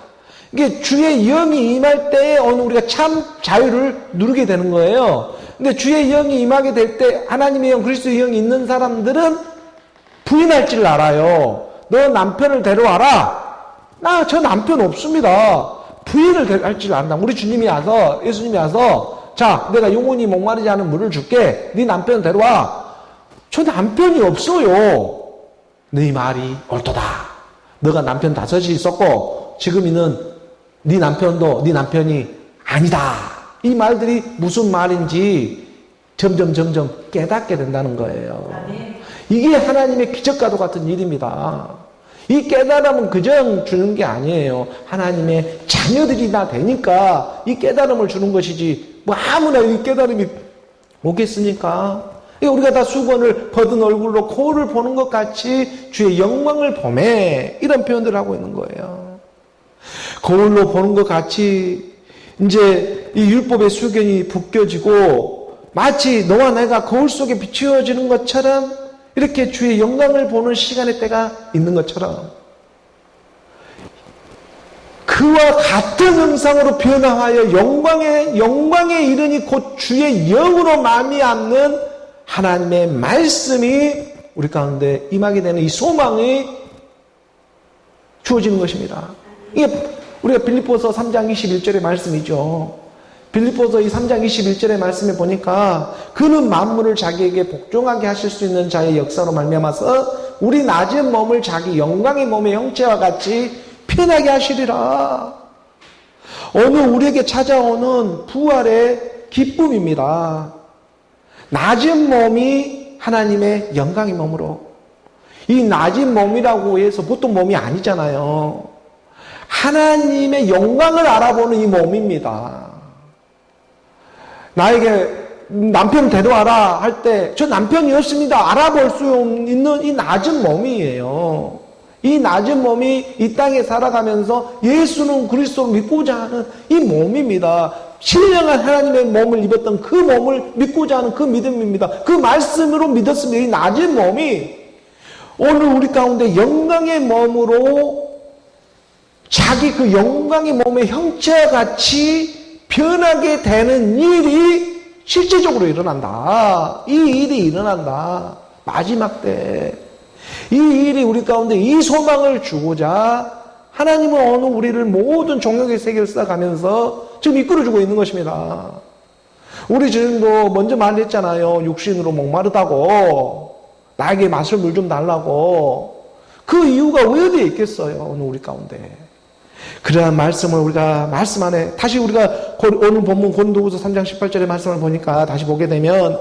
이게 주의 영이 임할 때에 어느 우리가 참 자유를 누리게 되는 거예요. 근데 주의 영이 임하게 될 때 하나님의 영, 그리스도의 영이 있는 사람들은 부인할 줄 알아요. 너 남편을 데려와라. 나 저 남편 없습니다. 부인을 할 줄 안다. 우리 주님이 와서 예수님이 와서 자 내가 영원히 목마르지 않은 물을 줄게. 네 남편 데려와. 저 남편이 없어요. 네 말이 옳도다. 너가 남편 5이 있었고 지금이는 네 남편도 네 남편이 아니다. 이 말들이 무슨 말인지 점점 깨닫게 된다는 거예요. 이게 하나님의 기적과도 같은 일입니다. 이 깨달음은 그저 주는 게 아니에요. 하나님의 자녀들이나 되니까 이 깨달음을 주는 것이지 뭐 아무나 이 깨달음이 오겠습니까? 우리가 다 수건을 벗은 얼굴로 거울을 보는 것 같이 주의 영광을 보매 이런 표현들을 하고 있는 거예요. 거울로 보는 것 같이 이제 이 율법의 수견이 벗겨지고 마치 너와 내가 거울 속에 비추어지는 것처럼 이렇게 주의 영광을 보는 시간의 때가 있는 것처럼 그 그와 같은 형상으로 변화하여 영광에 이르니 곧 주의 영으로 말미암는 하나님의 말씀이 우리 가운데 임하게 되는 이 소망이 주어지는 것입니다. 이게 우리가 빌립보서 3장 21절의 말씀이죠. 빌립보서 이 3장 21절의 말씀에 보니까 그는 만물을 자기에게 복종하게 하실 수 있는 자의 역사로 말미암아서 우리 낮은 몸을 자기 영광의 몸의 형체와 같이 편하게 하시리라. 오늘 우리에게 찾아오는 부활의 기쁨입니다. 낮은 몸이 하나님의 영광의 몸으로. 이 낮은 몸이라고 해서 보통 몸이 아니잖아요. 하나님의 영광을 알아보는 이 몸입니다. 나에게 남편 데려와라 할 때 저 남편이 없습니다. 알아볼 수 있는 이 낮은 몸이에요. 이 낮은 몸이 이 땅에 살아가면서 예수는 그리스도를 믿고자 하는 이 몸입니다. 신령한 하나님의 몸을 입었던 그 몸을 믿고자 하는 그 믿음입니다. 그 말씀으로 믿었습니다. 이 낮은 몸이 오늘 우리 가운데 영광의 몸으로 자기 그 영광의 몸의 형체와 같이 변하게 되는 일이 실제적으로 일어난다. 이 일이 일어난다. 마지막 때. 이 일이 우리 가운데 이 소망을 주고자 하나님은 오늘 우리를 모든 종역의 세계를 쌓아가면서 지금 이끌어주고 있는 것입니다. 우리 지금도 먼저 말했잖아요. 육신으로 목마르다고. 나에게 마실 물 좀 달라고. 그 이유가 왜 어디에 있겠어요? 오늘 우리 가운데. 그러한 말씀을 우리가 말씀 안에 다시 우리가 오늘 본문 고린도후서 3장 18절의 말씀을 보니까 다시 보게 되면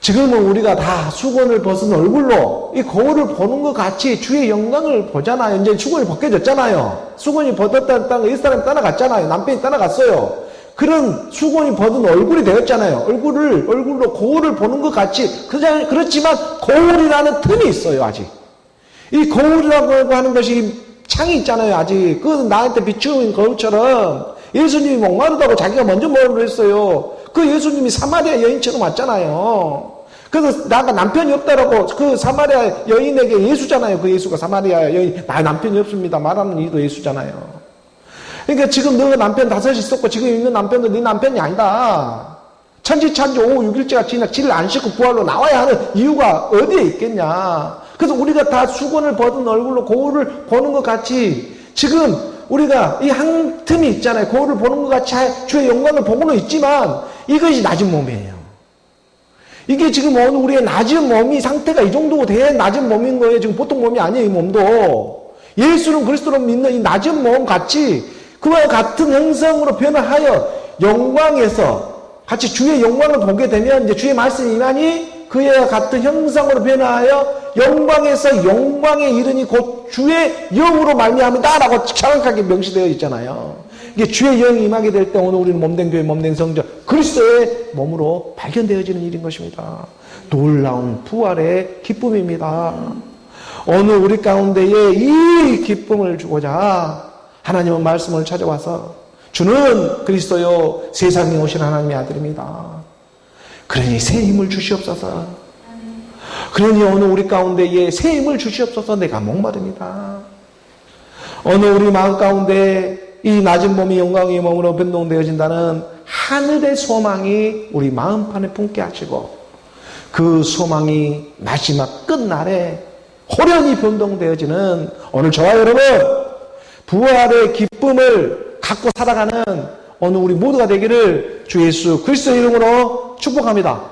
지금은 우리가 다 수건을 벗은 얼굴로 이 거울을 보는 것 같이 주의 영광을 보잖아요. 이제 수건이 벗겨졌잖아요. 수건이 벗었다는 걸 옛사람이 떠나갔잖아요. 남편이 떠나갔어요. 그런 수건이 벗은 얼굴이 되었잖아요. 얼굴로 거울을 보는 것 같이. 그렇지만 거울이라는 틈이 있어요, 아직. 이 거울이라고 하는 것이 창이 있잖아요, 아직. 그것은 나한테 비추는 거울처럼 예수님이 목마르다고 자기가 먼저 뭐라고 했어요. 그 예수님이 사마리아 여인처럼 왔잖아요. 그래서 나가 남편이 없다라고 그 사마리아 여인에게 예수잖아요. 그 예수가 사마리아 여인. 나 남편이 없습니다. 말하는 이도 예수잖아요. 그러니까 지금 너가 남편 5이 있었고 지금 있는 남편도 네 남편이 아니다. 천지찬지 5호 6일째가 지나 지를 안 씻고 부활로 나와야 하는 이유가 어디에 있겠냐. 그래서 우리가 다 수건을 벗은 얼굴로 거울을 보는 것 같이 지금 우리가 이 한 틈이 있잖아요. 거울을 보는 것 같이 주의 영광을 보고는 있지만 이것이 낮은 몸이에요. 이게 지금 오늘 우리의 낮은 몸이 상태가 이 정도 돼야 낮은 몸인 거예요. 지금 보통 몸이 아니에요. 이 몸도. 예수는 그리스도로 믿는 이 낮은 몸 같이 그와 같은 형성으로 변화하여 영광에서 같이 주의 영광을 보게 되면 이제 주의 말씀이 임하니 그와 같은 형상으로 변화하여 영광에서 영광에 이르니 곧 주의 영으로 말미암는다라고 정확하게 명시되어 있잖아요. 이게 주의 영이 임하게 될 때 오늘 우리는 몸된 교회, 몸된 성전, 그리스도의 몸으로 발견되어지는 일인 것입니다. 놀라운 부활의 기쁨입니다. 오늘 우리 가운데에 이 기쁨을 주고자 하나님은 말씀을 찾아와서 주는 그리스도요 세상에 오신 하나님의 아들입니다. 그러니 새 힘을 주시옵소서. 그러니 오늘 우리 가운데에 새 힘을 주시옵소서. 내가 목마릅니다. 오늘 우리 마음 가운데 이 낮은 몸이 영광의 몸으로 변동되어진다는 하늘의 소망이 우리 마음판에 품게 하시고 그 소망이 마지막 끝날에 호련히 변동되어지는 오늘 저와 여러분 부활의 기쁨을 갖고 살아가는 오늘 우리 모두가 되기를 주 예수 그리스도의 이름으로 축복합니다.